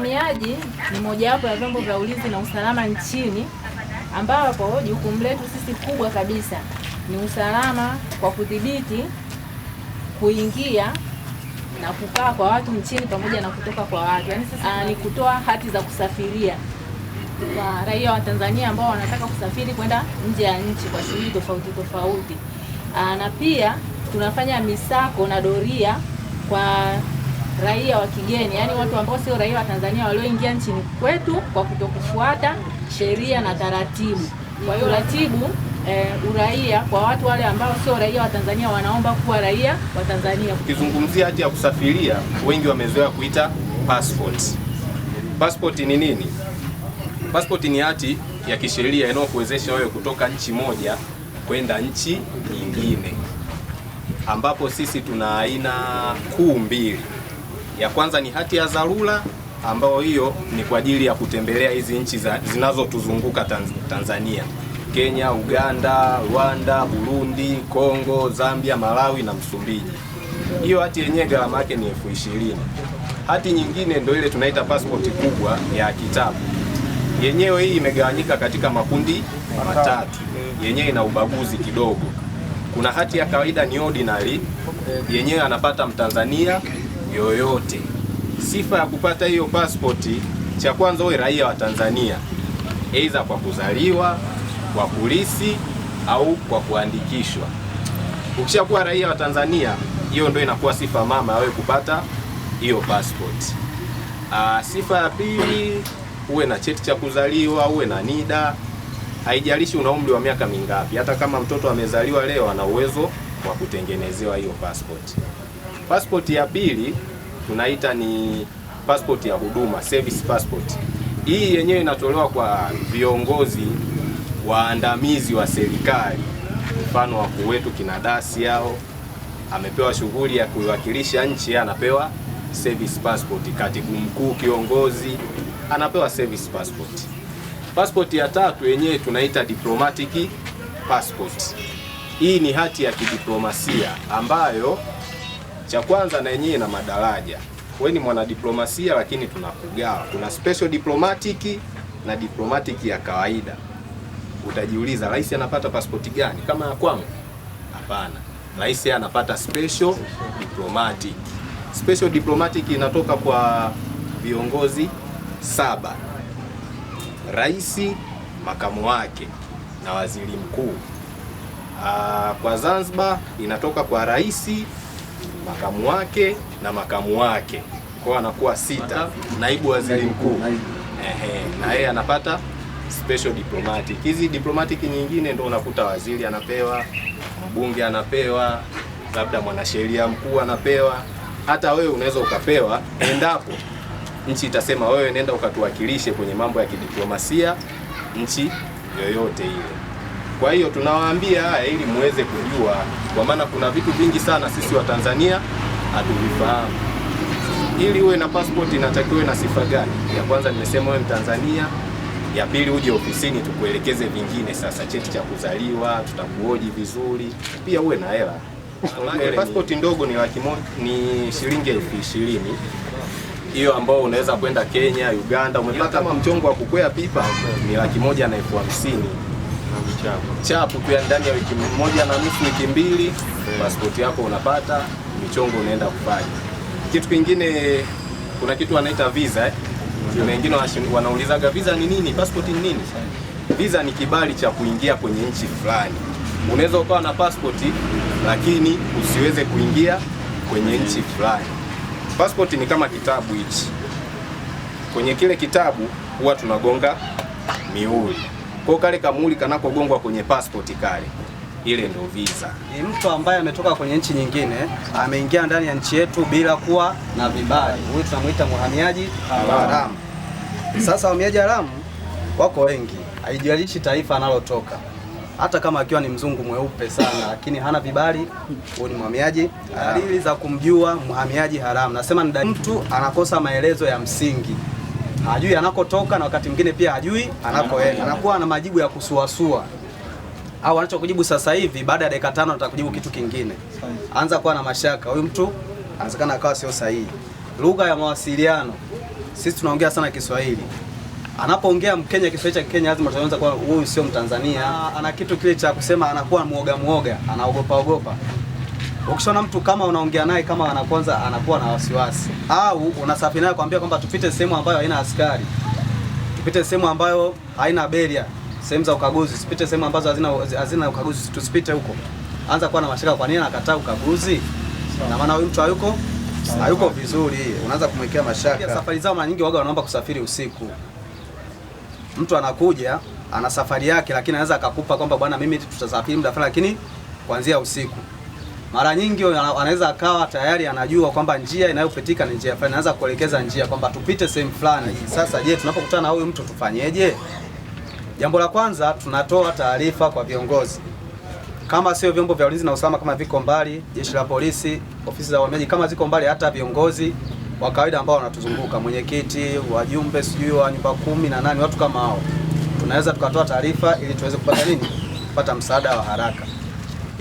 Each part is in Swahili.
Uhamiaji ni mojawapo ya vyombo vya ulinzi na usalama nchini, ambapo jukumu letu sisi kubwa kabisa ni usalama kwa kudhibiti kuingia na kukaa kwa watu nchini pamoja na kutoka kwa watu. Yaani sasa ni kutoa hati za kusafiria kwa raia wa Tanzania ambao wanataka kusafiri kwenda nje ya nchi kwa shughuli tofauti tofauti. Na pia tunafanya misako na doria kwa raia wa kigeni, yaani watu ambao sio raia wa Tanzania walioingia nchini kwetu kwa kutokufuata sheria na taratibu. Kwa hiyo ratibu uraia kwa watu wale ambao sio raia wa Tanzania wanaomba kuwa raia wa Tanzania. Ukizungumzia hati ya kusafiria, wengi wamezoea kuita passport. Passport ni nini? Passport ni hati ya kisheria inayokuwezesha wewe kutoka nchi moja kwenda nchi nyingine, ambapo sisi tuna aina kuu mbili. Ya kwanza ni hati ya dharura, ambayo hiyo ni kwa ajili ya kutembelea hizi nchi zinazotuzunguka Tanzania: Kenya, Uganda, Rwanda, Burundi, Kongo, Zambia, Malawi na Msumbiji. Hiyo hati yenyewe gharama yake ni 20,000. Hati nyingine ndio ile tunaita passport kubwa ya kitabu. Yenyewe hii imegawanyika katika makundi matatu. Yenyewe ina ubaguzi kidogo. Kuna hati ya kawaida ni ordinary, yenyewe anapata Mtanzania yoyote. Sifa ya kupata hiyo pasipoti, cha kwanza uwe raia wa Tanzania, aidha kwa kuzaliwa, kwa kulisi au kwa kuandikishwa. Ukishakuwa raia wa Tanzania, hiyo ndio inakuwa sifa mama wewe kupata hiyo passport. Sifa ya pili, uwe na cheti cha kuzaliwa, uwe na NIDA. Haijalishi una umri wa miaka mingapi, hata kama mtoto amezaliwa leo ana uwezo wa kutengenezewa hiyo passport. Passport ya pili tunaita ni passport ya huduma, service passport. Hii yenyewe inatolewa kwa viongozi waandamizi wa serikali. Mfano wakuu wetu kinadasi yao amepewa shughuli ya kuwakilisha nchi, anapewa service passport. Katibu mkuu kiongozi anapewa service passport. Passport ya tatu yenyewe tunaita diplomatic passport. Hii ni hati ya kidiplomasia ambayo cha kwanza na yenyewe na madaraja. Wewe ni mwanadiplomasia lakini tunakugawa. Kuna special diplomatic na diplomatic ya kawaida. Utajiuliza, rais anapata pasipoti gani kama ya kwangu? Hapana. Rais anapata special diplomatic. Special diplomatic inatoka kwa viongozi 7. Rais, makamu wake na waziri mkuu. Kwa Zanzibar inatoka kwa rais, makamu wake na makamu wake. Kwa anakuwa 6, naibu waziri mkuu. Na yeye anapata special diplomatic. Hizi diplomatic nyingine ndio unakuta waziri anapewa, mbunge anapewa, labda mwanasheria mkuu anapewa. Hata wewe unaweza ukapewa endapo nchi itasema wewe nenda ukatuwakilishe kwenye mambo ya kidiplomasia nchi yoyote ile. Kwa hiyo tunawaambia haya ili muweze kujua, kwa maana kuna vitu vingi sana sisi wa Tanzania hatuvifahamu. Ili uwe na passport inatakiwa na sifa gani? Ya kwanza nimesema wewe Mtanzania. Ya pili uje ofisini tukuelekeze vingine. Sasa cheti cha kuzaliwa tutakuhoji vizuri, pia uwe na hela. Passport ndogo ni shilingi 20,000. Hiyo ambao unaweza kwenda Kenya, Uganda, umepata kama mchongo wa kukwea pipa ni 150,000. Chapu pia ndani ya wiki moja na nusu, wiki mbili, passport yako unapata, michongo unaenda kufanya. Kitu kingine, kuna kitu wanaita visa. Wengine wanaulizaga visa ni nini? Passport ni nini? Visa ni kibali cha kuingia kwenye nchi fulani. Unaweza ukawa na passport lakini usiweze kuingia kwenye nchi fulani. Passport ni kama kitabu hichi. Kwenye kile kitabu huwa tunagonga mihuri. Kwa kale kamuhuri kanapogongwa kwenye passport kale, ile ndio visa. Ni mtu ambaye ametoka kwenye nchi nyingine, ameingia ndani ya nchi yetu bila kuwa na vibali. Huyu tunamuita mhamiaji haramu. Sasa wahamiaji haramu wako wengi, haijalishi taifa analotoka. Hata kama akiwa ni mzungu mweupe sana lakini hana vibali, huyu ni mhamiaji. Dalili za kumjua mhamiaji haramu, nasema ni mtu anakosa maelezo ya msingi. Hajui anakotoka na wakati mwingine pia hajui anakoenda. Anakuwa na majibu ya kusuasua. Au anachokujibu sasa hivi baada ya dakika 5 atakujibu kitu kingine. Anza kuwa na mashaka. Huyu mtu anawezekana akawa sio sahihi. Lugha ya mawasiliano sisi tunaongea sana Kiswahili. Anapoongea Mkenya Kiswahili cha Kenya lazima tuanze kwa huyu sio Mtanzania. Ana kitu kile cha kusema anakuwa muoga, anaogopa. Ukishaona mtu kama unaongea naye kama anakuanza anakuwa na wasiwasi, au unasafiri naye kwambia kwamba tupite sehemu ambayo haina askari, tupite sehemu ambayo haina beria, sehemu za ukaguzi, tupite sehemu ambazo hazina ukaguzi, tusipite huko. Anza kuwa na mashaka, kwa nini anakataa ukaguzi? Na maana huyu mtu hayuko vizuri, unaanza kumwekea mashaka. Safari zao mara nyingi waga wanaomba kusafiri usiku. Mtu anakuja ana safari yake, lakini anaweza akakupa kwamba bwana, mimi tutasafiri muda fulani, lakini kuanzia usiku. Mara nyingi anaweza akawa tayari anajua kwamba njia inayopitika ni njia fulani, anaweza kuelekeza njia kwamba tupite sehemu fulani. Sasa je, tunapokutana na huyu mtu tufanyeje? Jambo la kwanza, tunatoa taarifa kwa viongozi. Kama sio vyombo vya ulinzi na usalama, kama viko mbali, jeshi la polisi, ofisi za uhamiaji, kama ziko mbali, hata viongozi wa kawaida ambao wanatuzunguka, mwenyekiti, wajumbe, sijui wa nyumba 10 na nani, watu kama hao, tunaweza tukatoa taarifa ili tuweze kupata nini? Kupata msaada wa haraka.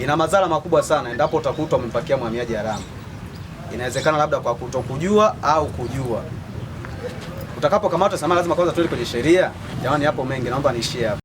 Ina madhara makubwa sana endapo utakutwa umempakia mhamiaji haramu. Inawezekana labda kwa kutokujua au kujua. Utakapokamatwa, sema lazima kwanza tuende kwenye sheria. Jamani, hapo mengi, naomba niishie hapo.